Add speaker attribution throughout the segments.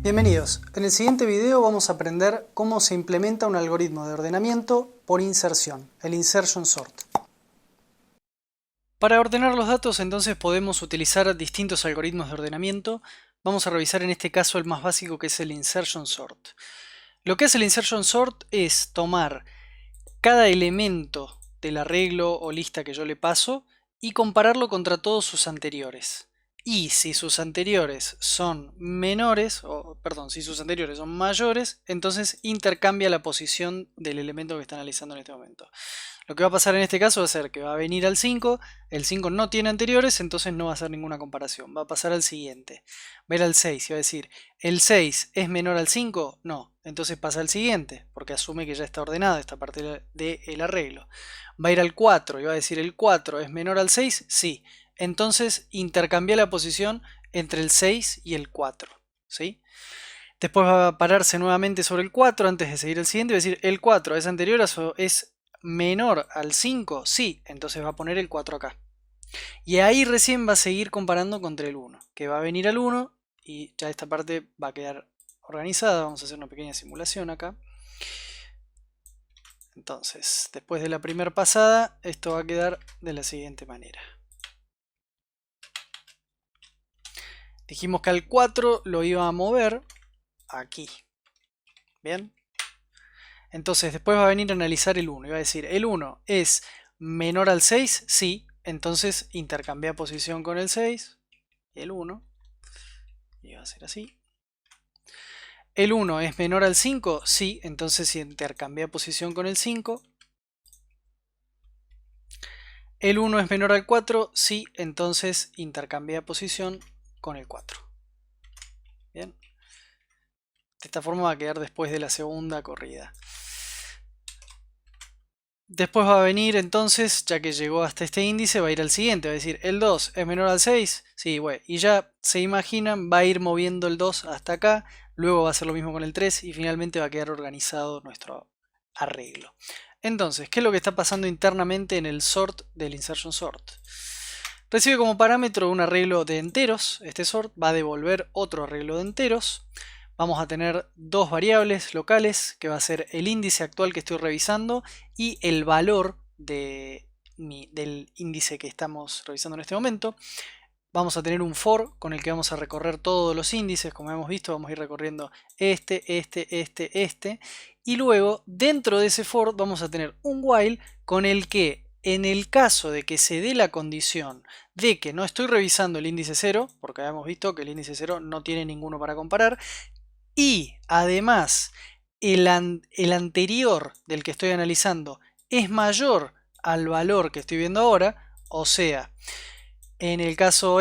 Speaker 1: Bienvenidos. En el siguiente video vamos a aprender cómo se implementa un algoritmo de ordenamiento por inserción, el insertion sort. Para ordenar los datos entonces podemos utilizar distintos algoritmos de ordenamiento. Vamos a revisar en este caso el más básico, que es el insertion sort. Lo que hace el insertion sort es tomar cada elemento del arreglo o lista que yo le paso y compararlo contra todos sus anteriores. Y si sus anteriores son menores, si sus anteriores son mayores, entonces intercambia la posición del elemento que está analizando en este momento. Lo que va a pasar en este caso va a ser que va a venir al 5, el 5 no tiene anteriores, entonces no va a hacer ninguna comparación. Va a pasar al siguiente, va a ir al 6 y va a decir, ¿el 6 es menor al 5? No, entonces pasa al siguiente, porque asume que ya está ordenada esta parte del arreglo. Va a ir al 4 y va a decir, ¿el 4 es menor al 6? Sí. Entonces intercambia la posición entre el 6 y el 4, ¿sí? Después va a pararse nuevamente sobre el 4 antes de seguir el siguiente y va a decir, ¿el 4 es anterior es menor al 5? Sí, entonces va a poner el 4 acá. Y ahí recién va a seguir comparando contra el 1, que va a venir al 1 y ya esta parte va a quedar organizada. Vamos a hacer una pequeña simulación acá. Entonces, después de la primera pasada, esto va a quedar de la siguiente manera. Dijimos que al 4 lo iba a mover aquí. ¿Bien? Entonces después va a venir a analizar el 1 y va a decir, ¿el 1 es menor al 6? Sí. Entonces intercambia posición con el 6 y el 1. Y va a ser así. ¿El 1 es menor al 5? Sí. Entonces intercambia posición con el 5. ¿El 1 es menor al 4? Sí. Entonces intercambia posición con el 4. Bien. De esta forma va a quedar después de la segunda corrida. Después va a venir entonces, ya que llegó hasta este índice, va a ir al siguiente, va a decir, ¿el 2 es menor al 6? Sí, bueno, y ya se imaginan, va a ir moviendo el 2 hasta acá, luego va a hacer lo mismo con el 3 y finalmente va a quedar organizado nuestro arreglo. Entonces, ¿qué es lo que está pasando internamente en el sort del insertion sort? Recibe como parámetro un arreglo de enteros, este sort va a devolver otro arreglo de enteros. Vamos a tener dos variables locales, que va a ser el índice actual que estoy revisando y el valor del índice que estamos revisando en este momento. Vamos a tener un for con el que vamos a recorrer todos los índices, como hemos visto, vamos a ir recorriendo este. Y luego, dentro de ese for, vamos a tener un while con el que, en el caso de que se dé la condición de que no estoy revisando el índice 0, porque habíamos visto que el índice 0 no tiene ninguno para comparar, y además el anterior del que estoy analizando es mayor al valor que estoy viendo ahora, o sea, en el caso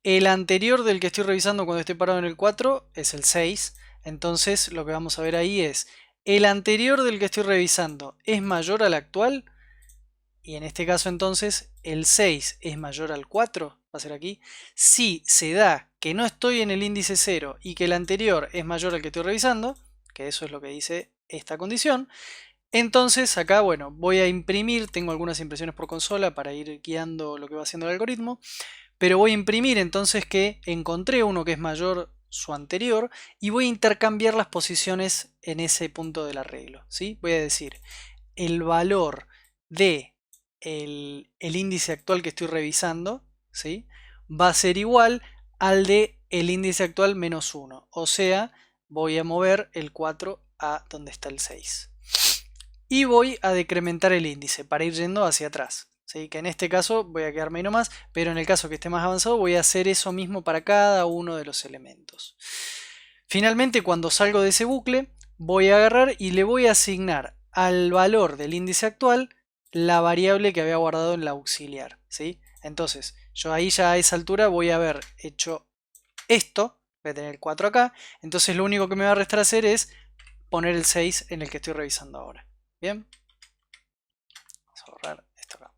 Speaker 1: el anterior del que estoy revisando cuando esté parado en el 4 es el 6, entonces lo que vamos a ver ahí es, el anterior del que estoy revisando es mayor al actual, y en este caso entonces el 6 es mayor al 4, va a ser aquí. Si se da que no estoy en el índice 0 y que el anterior es mayor al que estoy revisando, que eso es lo que dice esta condición, entonces acá, bueno, voy a imprimir, tengo algunas impresiones por consola para ir guiando lo que va haciendo el algoritmo, pero voy a imprimir entonces que encontré uno que es mayor su anterior y voy a intercambiar las posiciones en ese punto del arreglo, ¿sí? Voy a decir, el valor de el índice actual que estoy revisando, ¿sí? Va a ser igual al de el índice actual menos 1, o sea, voy a mover el 4 a donde está el 6. Y voy a decrementar el índice para ir yendo hacia atrás, ¿sí? Que en este caso voy a quedarme ahí nomás, pero en el caso que esté más avanzado voy a hacer eso mismo para cada uno de los elementos. Finalmente, cuando salgo de ese bucle, voy a agarrar y le voy a asignar al valor del índice actual la variable que había guardado en la auxiliar, ¿sí? Entonces, yo ahí ya a esa altura voy a haber hecho esto, voy a tener el 4 acá, entonces lo único que me va a restar hacer es poner el 6 en el que estoy revisando ahora. ¿Bien? Vamos a borrar esto acá.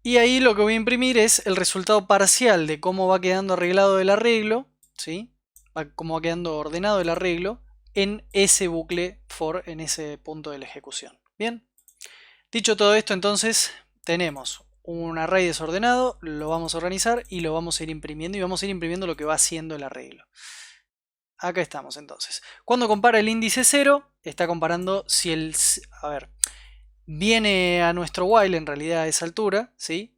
Speaker 1: Y ahí lo que voy a imprimir es el resultado parcial de cómo va quedando arreglado el arreglo, ¿sí? Cómo va quedando ordenado el arreglo en ese bucle for, en ese punto de la ejecución. Bien, dicho todo esto, entonces tenemos un array desordenado, lo vamos a organizar y lo vamos a ir imprimiendo y vamos a ir imprimiendo lo que va haciendo el arreglo. Acá estamos entonces. Cuando compara el índice 0, está comparando si el... A ver, viene a nuestro while en realidad a esa altura, ¿sí?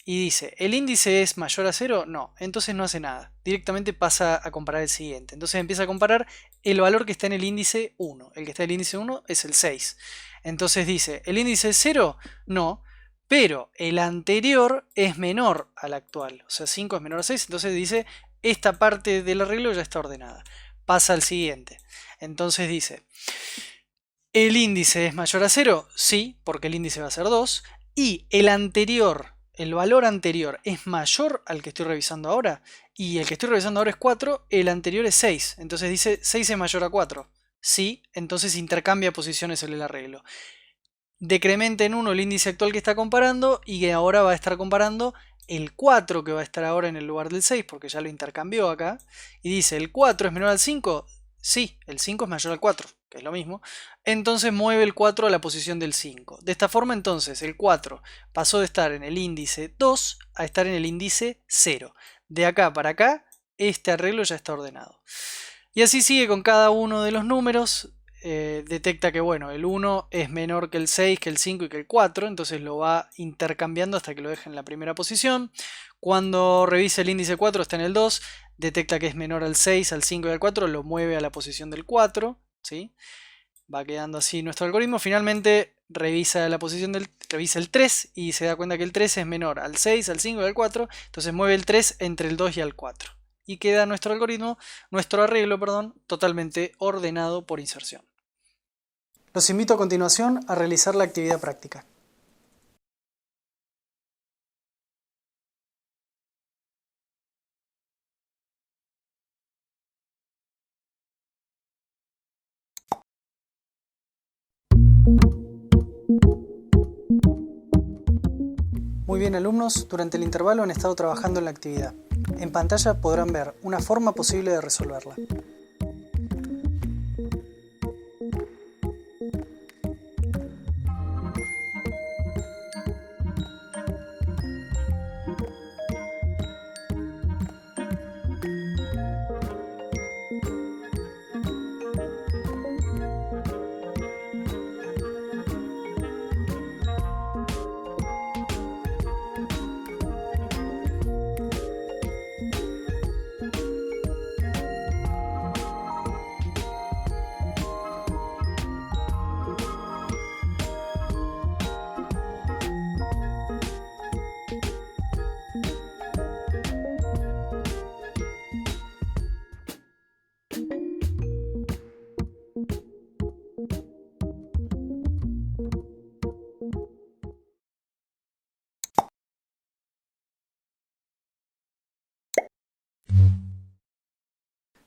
Speaker 1: Y dice, ¿el índice es mayor a 0? No, entonces no hace nada. Directamente pasa a comparar el siguiente. Entonces empieza a comparar el valor que está en el índice 1. El que está en el índice 1 es el 6. Entonces dice, ¿el índice es 0? No, pero el anterior es menor al actual. O sea, 5 es menor a 6. Entonces dice, esta parte del arreglo ya está ordenada. Pasa al siguiente. Entonces dice, ¿el índice es mayor a 0? Sí, porque el índice va a ser 2. Y el anterior, el valor anterior es mayor al que estoy revisando ahora. Y el que estoy revisando ahora es 4, el anterior es 6. Entonces dice 6 es mayor a 4. Sí, entonces intercambia posiciones en el arreglo. Decrementa en 1 el índice actual que está comparando y que ahora va a estar comparando el 4 que va a estar ahora en el lugar del 6 porque ya lo intercambió acá. Y dice, ¿el 4 es menor al 5? Sí, el 5 es mayor al 4, que es lo mismo. Entonces mueve el 4 a la posición del 5. De esta forma entonces el 4 pasó de estar en el índice 2 a estar en el índice 0. De acá para acá este arreglo ya está ordenado. Y así sigue con cada uno de los números. Detecta que bueno, el 1 es menor que el 6, que el 5 y que el 4, entonces lo va intercambiando hasta que lo deje en la primera posición. Cuando revisa el índice 4 está en el 2, detecta que es menor al 6, al 5 y al 4, lo mueve a la posición del 4, ¿sí? Va quedando así nuestro algoritmo. Finalmente revisa la posición revisa el 3 y se da cuenta que el 3 es menor al 6, al 5 y al 4, entonces mueve el 3 entre el 2 y el 4. Y queda nuestro algoritmo, nuestro arreglo, perdón, totalmente ordenado por inserción. Los invito a continuación a realizar la actividad práctica. Muy bien, alumnos, durante el intervalo han estado trabajando en la actividad. En pantalla podrán ver una forma posible de resolverla.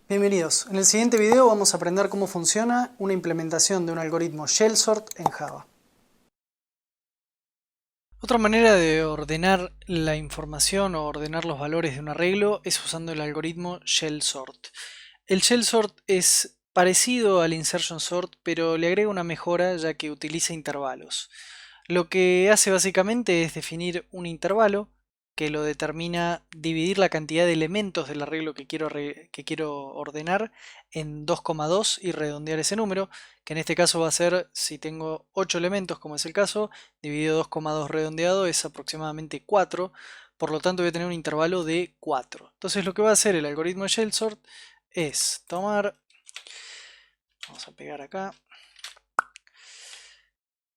Speaker 1: Bienvenidos. En el siguiente video vamos a aprender cómo funciona una implementación de un algoritmo shell sort en Java. Otra manera de ordenar la información o ordenar los valores de un arreglo es usando el algoritmo shell sort. El shell sort es parecido al insertion sort, pero le agrega una mejora ya que utiliza intervalos. Lo que hace básicamente es definir un intervalo que lo determina dividir la cantidad de elementos del arreglo que quiero ordenar en 2,2 y redondear ese número, que en este caso va a ser, si tengo 8 elementos como es el caso, dividido 2,2 redondeado es aproximadamente 4, por lo tanto voy a tener un intervalo de 4. Entonces lo que va a hacer el algoritmo shell sort es tomar, vamos a pegar acá,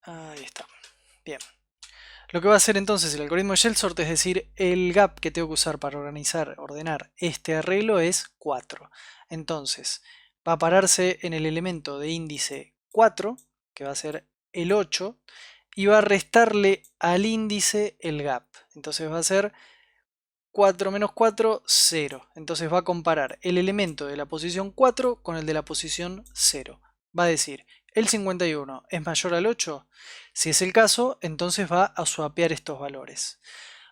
Speaker 1: ahí está, bien. Lo que va a hacer entonces el algoritmo shell sort, es decir, el gap que tengo que usar para ordenar este arreglo es 4. Entonces, va a pararse en el elemento de índice 4, que va a ser el 8, y va a restarle al índice el gap. Entonces va a ser 4 menos 4, 0. Entonces va a comparar el elemento de la posición 4 con el de la posición 0. Va a decir, ¿el 51 es mayor al 8? Si es el caso, entonces va a swapear estos valores.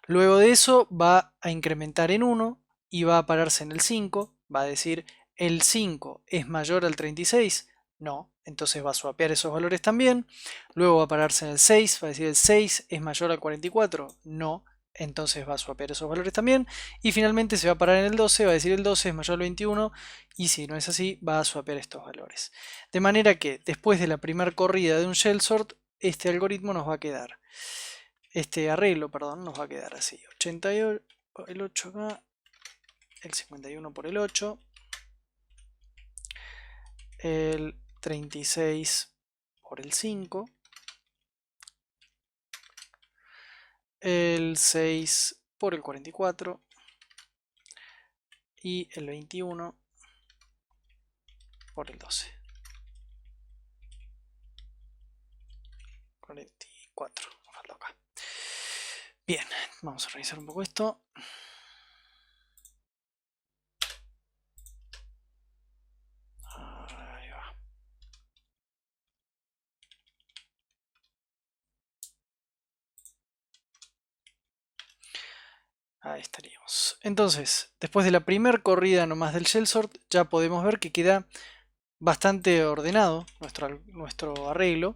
Speaker 1: Luego de eso va a incrementar en 1 y va a pararse en el 5. Va a decir, ¿el 5 es mayor al 36? No, entonces va a swapear esos valores también. Luego va a pararse en el 6, va a decir el 6 es mayor al 44. No, entonces va a swapear esos valores también. Y finalmente se va a parar en el 12, va a decir el 12 es mayor al 21. Y si no es así, va a swapear estos valores. De manera que después de la primera corrida de un shell sort, este algoritmo nos va a quedar. Este arreglo, perdón, nos va a quedar así. 88, el 8 acá, el 51 por el 8, el 36 por el 5, el 6 por el 44 y el 21 por el 12. 44, me falta acá. Bien, vamos a revisar un poco esto. Ahí va. Ahí estaríamos. Entonces, después de la primera corrida nomás del shell sort, ya podemos ver que queda bastante ordenado nuestro arreglo.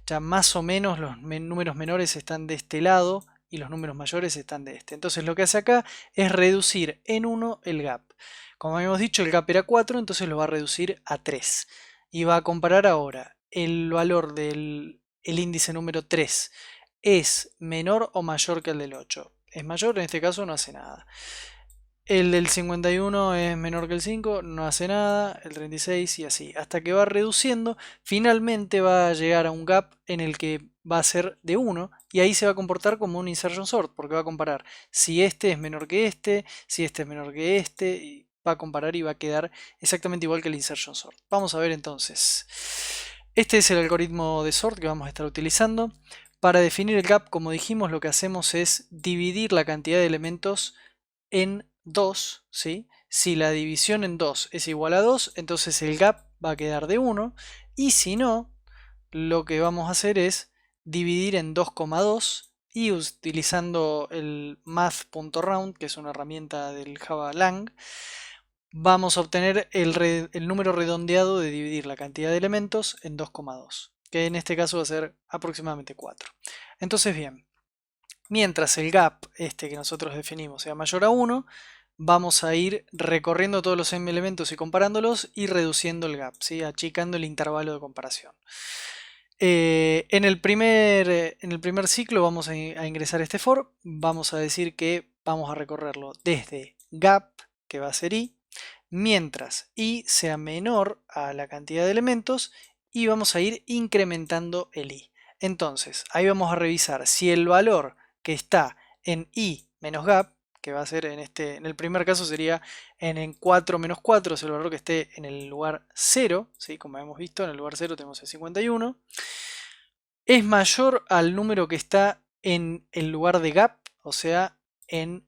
Speaker 1: Ya más o menos los números menores están de este lado y los números mayores están de este. Entonces lo que hace acá es reducir en 1 el gap. Como habíamos dicho, el gap era 4, entonces lo va a reducir a 3. Y va a comparar ahora el valor del índice número 3. ¿Es menor o mayor que el del 8? Es mayor, en este caso no hace nada. El del 51 es menor que el 5, no hace nada, el 36 y así, hasta que va reduciendo, finalmente va a llegar a un gap en el que va a ser de 1 y ahí se va a comportar como un insertion sort, porque va a comparar si este es menor que este, si este es menor que este, y va a comparar y va a quedar exactamente igual que el insertion sort. Vamos a ver entonces. Este es el algoritmo de sort que vamos a estar utilizando. Para definir el gap, como dijimos, lo que hacemos es dividir la cantidad de elementos en 2, ¿sí? Si la división en 2 es igual a 2, entonces el gap va a quedar de 1. Y si no, lo que vamos a hacer es dividir en 2,2 y utilizando el math.round, que es una herramienta del Java Lang, vamos a obtener el número redondeado de dividir la cantidad de elementos en 2,2, que en este caso va a ser aproximadamente 4. Entonces, bien, mientras el gap este que nosotros definimos sea mayor a 1, vamos a ir recorriendo todos los elementos y comparándolos y reduciendo el gap, ¿sí? Achicando el intervalo de comparación. En el primer ciclo vamos a ingresar este for, vamos a decir que vamos a recorrerlo desde gap, que va a ser i, mientras i sea menor a la cantidad de elementos, y vamos a ir incrementando el i. Entonces, ahí vamos a revisar si el valor que está en i menos gap, que va a ser en el primer caso sería en 4 menos 4, es el valor que esté en el lugar 0, ¿sí? Como hemos visto, en el lugar 0 tenemos el 51, es mayor al número que está en el lugar de gap, o sea, en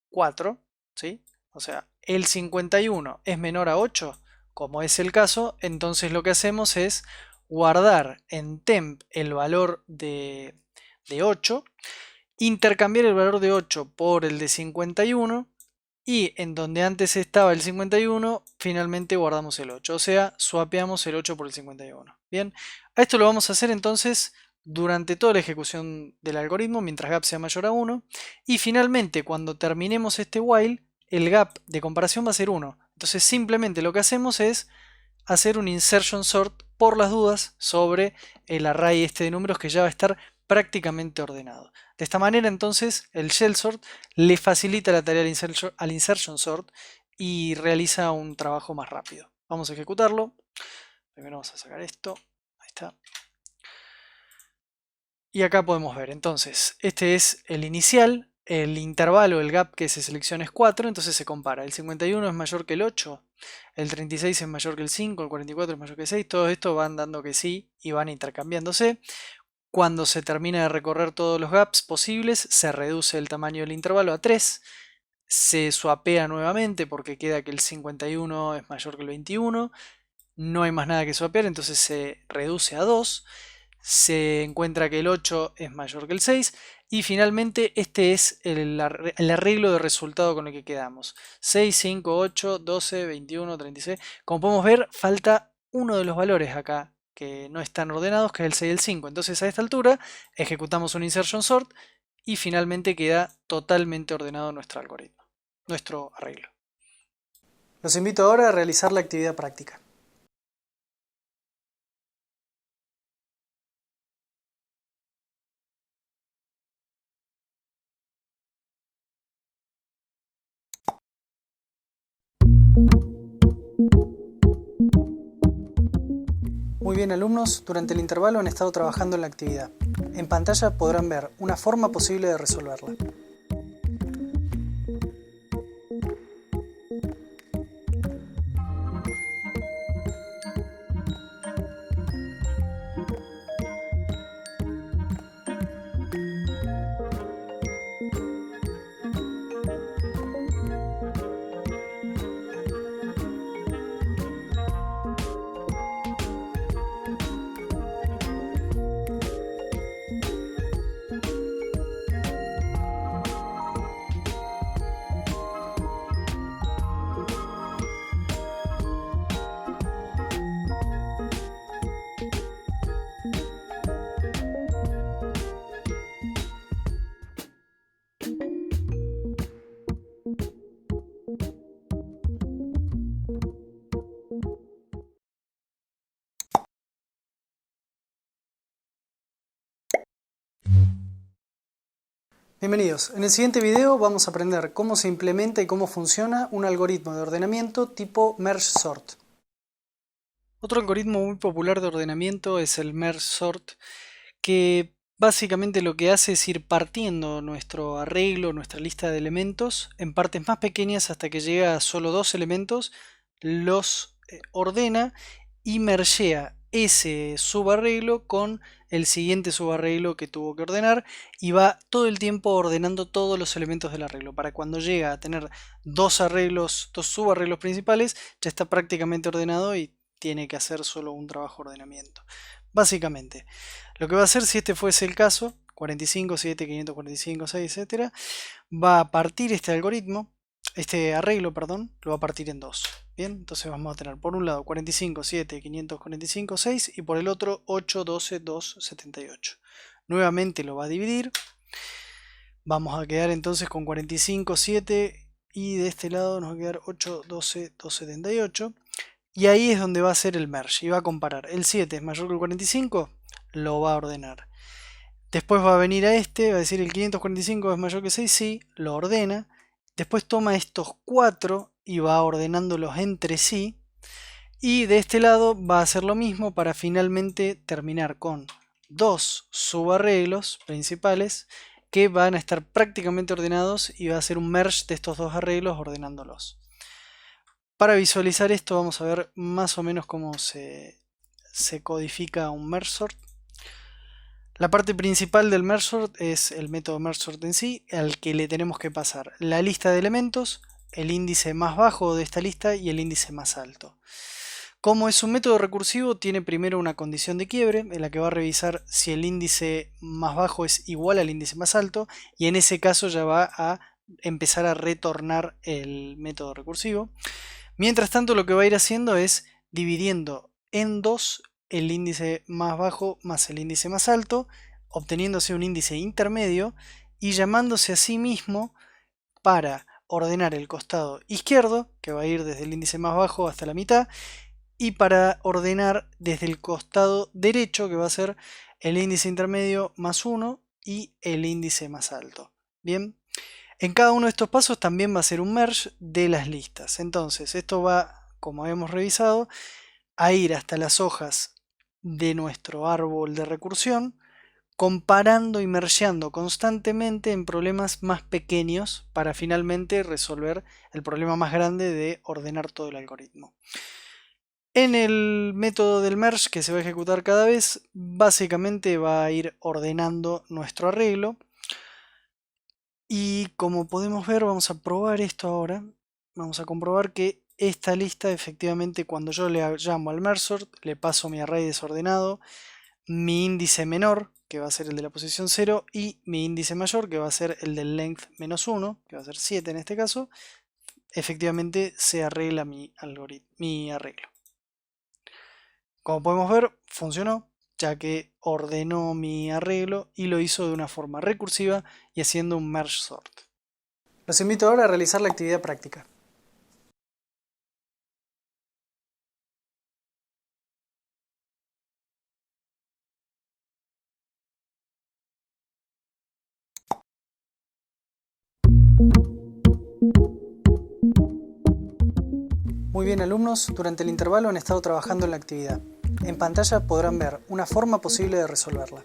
Speaker 1: 4, ¿sí? O sea, el 51 es menor a 8, como es el caso, entonces lo que hacemos es guardar en temp el valor de 8, intercambiar el valor de 8 por el de 51 y en donde antes estaba el 51 finalmente guardamos el 8, o sea, swapeamos el 8 por el 51. Bien, a esto lo vamos a hacer entonces durante toda la ejecución del algoritmo mientras gap sea mayor a 1 y finalmente cuando terminemos este while el gap de comparación va a ser 1. Entonces simplemente lo que hacemos es hacer un insertion sort por las dudas sobre el array este de números que ya va a estar prácticamente ordenado. De esta manera entonces el shell sort le facilita la tarea al insertion sort y realiza un trabajo más rápido. Vamos a ejecutarlo. Primero vamos a sacar esto. Ahí está. Y acá podemos ver entonces, este es el inicial, el intervalo, el gap que se selecciona es 4, entonces se compara. El 51 es mayor que el 8, el 36 es mayor que el 5, el 44 es mayor que el 6, todo esto van dando que sí y van intercambiándose. Cuando se termina de recorrer todos los gaps posibles, se reduce el tamaño del intervalo a 3, se swapea nuevamente porque queda que el 51 es mayor que el 21, no hay más nada que swapear, entonces se reduce a 2, se encuentra que el 8 es mayor que el 6 y finalmente este es el arreglo de resultado con el que quedamos. 6, 5, 8, 12, 21, 36. Como podemos ver, falta uno de los valores acá que no están ordenados, que es el 6 y el 5. Entonces a esta altura ejecutamos un insertion sort y finalmente queda totalmente ordenado nuestro algoritmo, nuestro arreglo. Los invito ahora a realizar la actividad práctica. Muy bien, alumnos, durante el intervalo han estado trabajando en la actividad. En pantalla podrán ver una forma posible de resolverla. Bienvenidos. En el siguiente video vamos a aprender cómo se implementa y cómo funciona un algoritmo de ordenamiento tipo Merge Sort. Otro algoritmo muy popular de ordenamiento es el Merge Sort, que básicamente lo que hace es ir partiendo nuestro arreglo, nuestra lista de elementos, en partes más pequeñas hasta que llega a solo 2 elementos, los ordena y mergea ese subarreglo con el siguiente subarreglo que tuvo que ordenar y va todo el tiempo ordenando todos los elementos del arreglo. Para cuando llega a tener dos subarreglos principales, ya está prácticamente ordenado y tiene que hacer solo un trabajo de ordenamiento. Básicamente, lo que va a hacer si este fuese el caso, 45, 7, 545, 6, etc., va a partir este arreglo, lo va a partir en dos. Bien, entonces vamos a tener por un lado 45, 7, 545, 6 y por el otro 8, 12, 2, 78. Nuevamente lo va a dividir. Vamos a quedar entonces con 45, 7 y de este lado nos va a quedar 8, 12, 2, 78. Y ahí es donde va a hacer el merge y va a comparar. El 7 es mayor que el 45, lo va a ordenar. Después va a venir a este, va a decir el 545 es mayor que 6, sí, lo ordena. Después toma estos 4 y va ordenándolos entre sí. Y de este lado va a hacer lo mismo para finalmente terminar con dos subarreglos principales que van a estar prácticamente ordenados y va a hacer un merge de estos dos arreglos ordenándolos. Para visualizar esto vamos a ver más o menos cómo se codifica un merge sort. La parte principal del merge sort es el método merge sort en sí, al que le tenemos que pasar la lista de elementos, el índice más bajo de esta lista y el índice más alto. Como es un método recursivo, tiene primero una condición de quiebre en la que va a revisar si el índice más bajo es igual al índice más alto y en ese caso ya va a empezar a retornar el método recursivo. Mientras tanto, lo que va a ir haciendo es dividiendo en dos el índice más bajo más el índice más alto, obteniéndose un índice intermedio y llamándose a sí mismo para ordenar el costado izquierdo, que va a ir desde el índice más bajo hasta la mitad, y para ordenar desde el costado derecho, que va a ser el índice intermedio más 1 y el índice más alto. Bien. En cada uno de estos pasos también va a ser un merge de las listas. Entonces, esto va, como hemos revisado, a ir hasta las hojas de nuestro árbol de recursión, comparando y mergeando constantemente en problemas más pequeños para finalmente resolver el problema más grande de ordenar todo el algoritmo. En el método del merge que se va a ejecutar cada vez, básicamente va a ir ordenando nuestro arreglo. Y como podemos ver, vamos a probar esto ahora. Vamos a comprobar que esta lista efectivamente cuando yo le llamo al merge sort, le paso mi array desordenado, mi índice menor, que va a ser el de la posición 0, y mi índice mayor, que va a ser el del length menos 1, que va a ser 7 en este caso, efectivamente se arregla mi arreglo. Como podemos ver, funcionó, ya que ordenó mi arreglo y lo hizo de una forma recursiva y haciendo un merge sort. Los invito ahora a realizar la actividad práctica. Muy bien, alumnos, durante el intervalo han estado trabajando en la actividad. En pantalla podrán ver una forma posible de resolverla.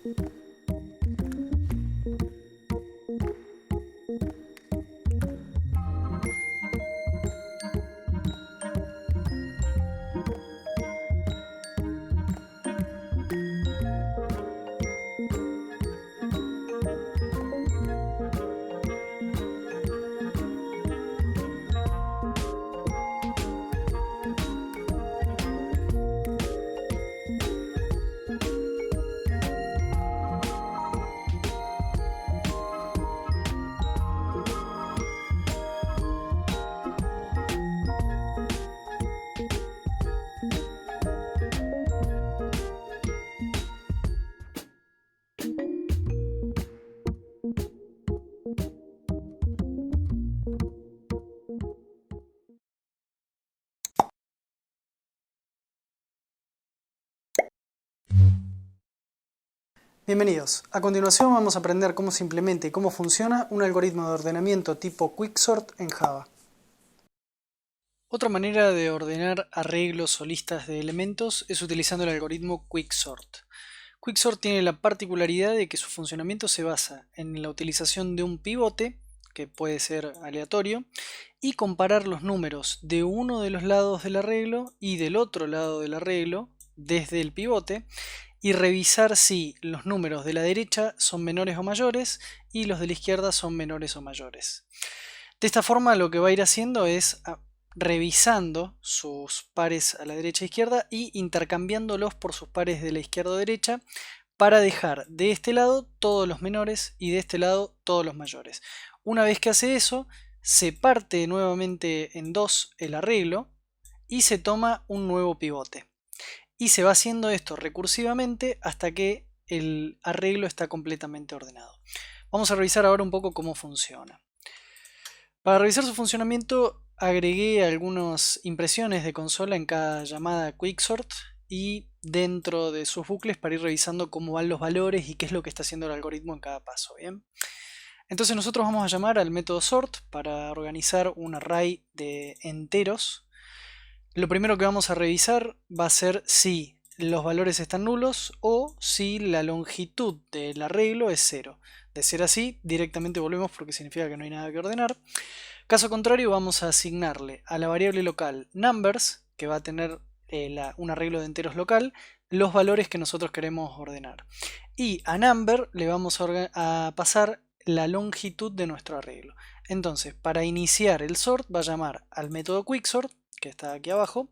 Speaker 1: Bienvenidos. A continuación vamos a aprender cómo se implementa y cómo funciona un algoritmo de ordenamiento tipo Quicksort en Java. Otra manera de ordenar arreglos o listas de elementos es utilizando el algoritmo Quicksort. Quicksort tiene la particularidad de que su funcionamiento se basa en la utilización de un pivote, que puede ser aleatorio, y comparar los números de uno de los lados del arreglo y del otro lado del arreglo desde el pivote, y revisar si los números de la derecha son menores o mayores y los de la izquierda son menores o mayores. De esta forma lo que va a ir haciendo es revisando sus pares a la derecha e izquierda y intercambiándolos por sus pares de la izquierda o derecha para dejar de este lado todos los menores y de este lado todos los mayores. Una vez que hace eso, se parte nuevamente en dos el arreglo y se toma un nuevo pivote. Y se va haciendo esto recursivamente hasta que el arreglo está completamente ordenado. Vamos a revisar ahora un poco cómo funciona. Para revisar su funcionamiento agregué algunas impresiones de consola en cada llamada Quicksort y dentro de sus bucles para ir revisando cómo van los valores y qué es lo que está haciendo el algoritmo en cada paso. ¿Bien? Entonces nosotros vamos a llamar al método sort para organizar un array de enteros. Lo primero que vamos a revisar va a ser si los valores están nulos o si la longitud del arreglo es 0. De ser así, directamente volvemos porque significa que no hay nada que ordenar. Caso contrario, vamos a asignarle a la variable local numbers, que va a tener un arreglo de enteros local, los valores que nosotros queremos ordenar. Y a number le vamos a pasar la longitud de nuestro arreglo. Entonces, para iniciar el sort va a llamar al método quicksort, que está aquí abajo,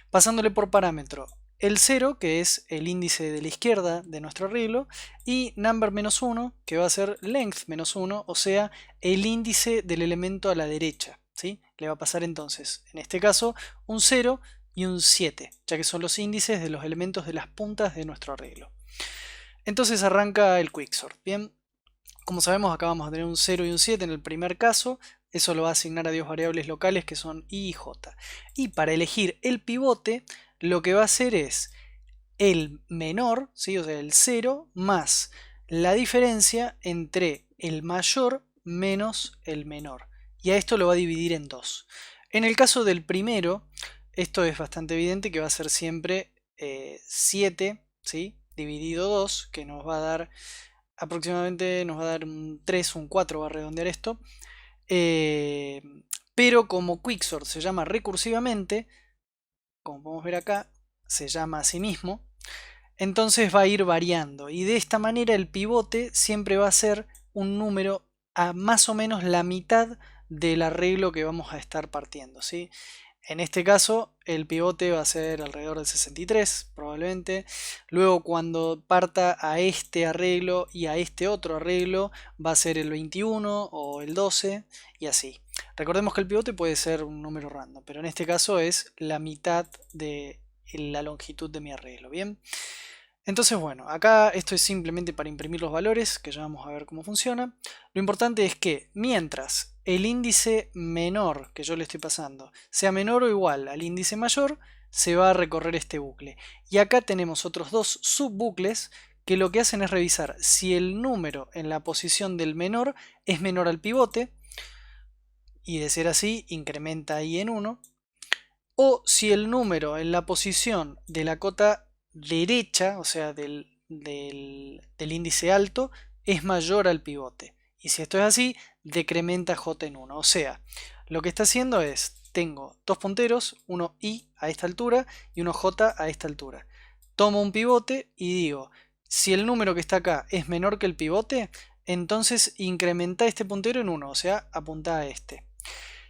Speaker 1: pasándole por parámetro el 0, que es el índice de la izquierda de nuestro arreglo, y number-1, que va a ser length-1, o sea, el índice del elemento a la derecha, ¿sí? Le va a pasar entonces, en este caso, un 0 y un 7, ya que son los índices de los elementos de las puntas de nuestro arreglo. Entonces arranca el quicksort. Bien, como sabemos, acá vamos a tener un 0 y un 7 en el primer caso. Eso lo va a asignar a dos variables locales que son i y j. Y para elegir el pivote, lo que va a hacer es el menor, ¿sí? O sea, el 0 más la diferencia entre el mayor menos el menor. Y a esto lo va a dividir en 2. En el caso del primero, esto es bastante evidente que va a ser siempre 7, ¿sí? Dividido 2, que nos va a dar aproximadamente, nos va a dar un 3, un 4, va a redondear esto. Pero como Quicksort se llama recursivamente, como podemos ver acá, se llama a sí mismo, entonces va a ir variando. Y de esta manera el pivote siempre va a ser un número a más o menos la mitad del arreglo que vamos a estar partiendo, ¿sí? En este caso el pivote va a ser alrededor del 63 probablemente. Luego cuando parta a este arreglo y a este otro arreglo va a ser el 21 o el 12 y así. Recordemos que el pivote puede ser un número random, pero en este caso es la mitad de la longitud de mi arreglo, ¿bien? Entonces bueno, acá esto es simplemente para imprimir los valores, que ya vamos a ver cómo funciona. Lo importante es que mientras el índice menor que yo le estoy pasando sea menor o igual al índice mayor, se va a recorrer este bucle. Y acá tenemos otros dos subbucles que lo que hacen es revisar si el número en la posición del menor es menor al pivote, y de ser así, incrementa ahí en 1, o si el número en la posición de la cota derecha, o sea del índice alto, es mayor al pivote. Y si esto es así, decrementa j en 1. O sea, lo que está haciendo es, tengo dos punteros, uno i a esta altura y uno j a esta altura. Tomo un pivote y digo, si el número que está acá es menor que el pivote, entonces incrementa este puntero en 1, o sea, apunta a este.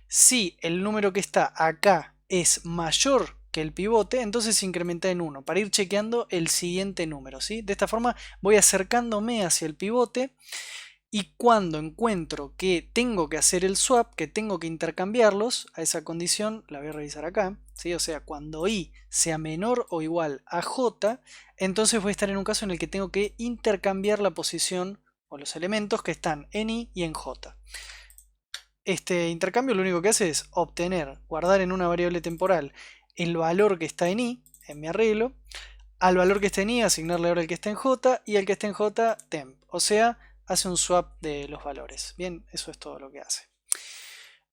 Speaker 1: Si el número que está acá es mayor que el pivote, entonces se incrementa en 1 para ir chequeando el siguiente número, ¿sí? De esta forma voy acercándome hacia el pivote y cuando encuentro que tengo que hacer el swap, que tengo que intercambiarlos, a esa condición la voy a revisar acá, ¿sí? O sea, cuando i sea menor o igual a j, entonces voy a estar en un caso en el que tengo que intercambiar la posición o los elementos que están en i y en j. Este intercambio lo único que hace es obtener, guardar en una variable temporal el valor que está en i, en mi arreglo, al valor que está en i asignarle ahora el que está en j y el que está en j temp, o sea, hace un swap de los valores. Bien, eso es todo lo que hace.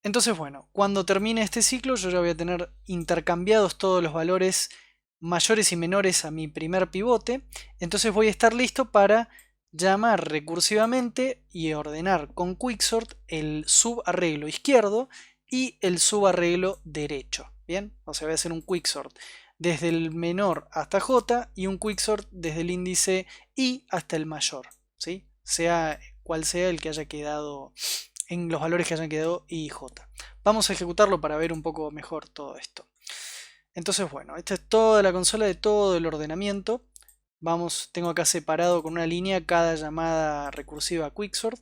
Speaker 1: Entonces bueno, cuando termine este ciclo yo ya voy a tener intercambiados todos los valores mayores y menores a mi primer pivote, entonces voy a estar listo para llamar recursivamente y ordenar con quicksort el subarreglo izquierdo y el subarreglo derecho. Bien, o sea, voy a hacer un quicksort desde el menor hasta j y un quicksort desde el índice i hasta el mayor, ¿sí? Sea cual sea el que haya quedado en los valores que hayan quedado i y j. Vamos a ejecutarlo para ver un poco mejor todo esto. Entonces bueno, esta es toda la consola de todo el ordenamiento. Tengo acá separado con una línea cada llamada recursiva a quicksort.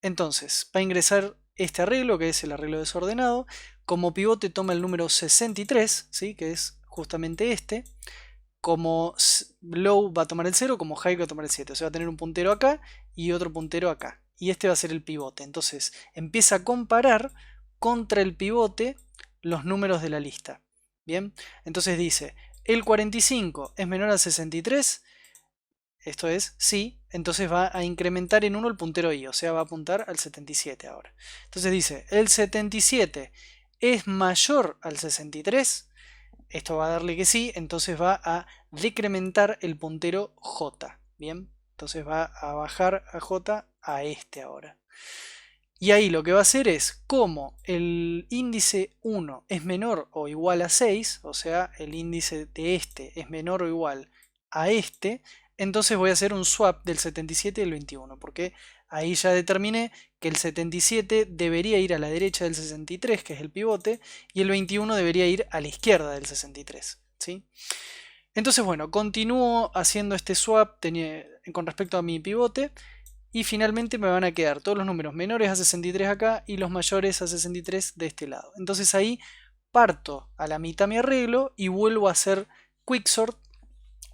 Speaker 1: Entonces, para ingresar este arreglo, que es el arreglo desordenado, como pivote toma el número 63, ¿sí? Que es justamente este. Como low va a tomar el 0, como high va a tomar el 7. O sea, va a tener un puntero acá y otro puntero acá. Y este va a ser el pivote. Entonces, empieza a comparar contra el pivote los números de la lista. Bien, entonces dice, el 45 es menor al 63. Esto es sí, entonces va a incrementar en 1 el puntero i, o sea, va a apuntar al 77 ahora. Entonces dice, el 77 es mayor al 63, esto va a darle que sí, entonces va a decrementar el puntero j, ¿bien? Entonces va a bajar a j a este ahora. Y ahí lo que va a hacer es, como el índice 1 es menor o igual a 6, o sea, el índice de este es menor o igual a este, entonces voy a hacer un swap del 77 y el 21, porque ahí ya determiné que el 77 debería ir a la derecha del 63, que es el pivote, y el 21 debería ir a la izquierda del 63, ¿sí? Entonces bueno, continúo haciendo este swap con respecto a mi pivote, y finalmente me van a quedar todos los números menores a 63 acá y los mayores a 63 de este lado. Entonces ahí parto a la mitad mi arreglo y vuelvo a hacer quicksort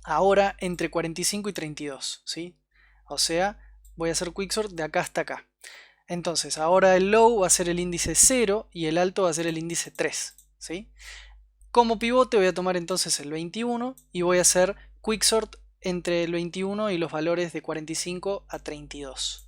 Speaker 1: ahora entre 45 y 32, ¿sí? O sea, voy a hacer quicksort de acá hasta acá. Entonces ahora el low va a ser el índice 0 y el alto va a ser el índice 3, ¿sí? Como pivote voy a tomar entonces el 21 y voy a hacer quicksort entre el 21 y los valores de 45 a 32.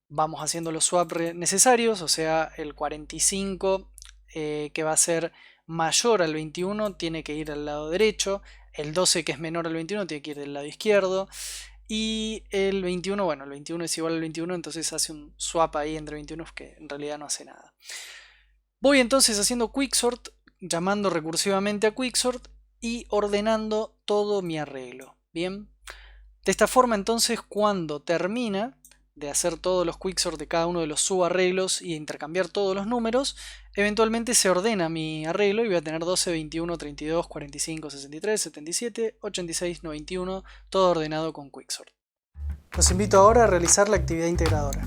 Speaker 1: Vamos haciendo los swaps necesarios, o sea, el 45 que va a ser mayor al 21 tiene que ir al lado derecho, el 12 que es menor al 21 tiene que ir del lado izquierdo, y el 21, bueno, el 21 es igual al 21, entonces hace un swap ahí entre 21 que en realidad no hace nada. Voy entonces haciendo quicksort, llamando recursivamente a quicksort y ordenando todo mi arreglo. Bien, de esta forma entonces cuando termina de hacer todos los quicksort de cada uno de los subarreglos y intercambiar todos los números, eventualmente se ordena mi arreglo y voy a tener 12, 21, 32, 45, 63, 77, 86, 91, todo ordenado con quicksort. Los invito ahora a realizar la actividad integradora.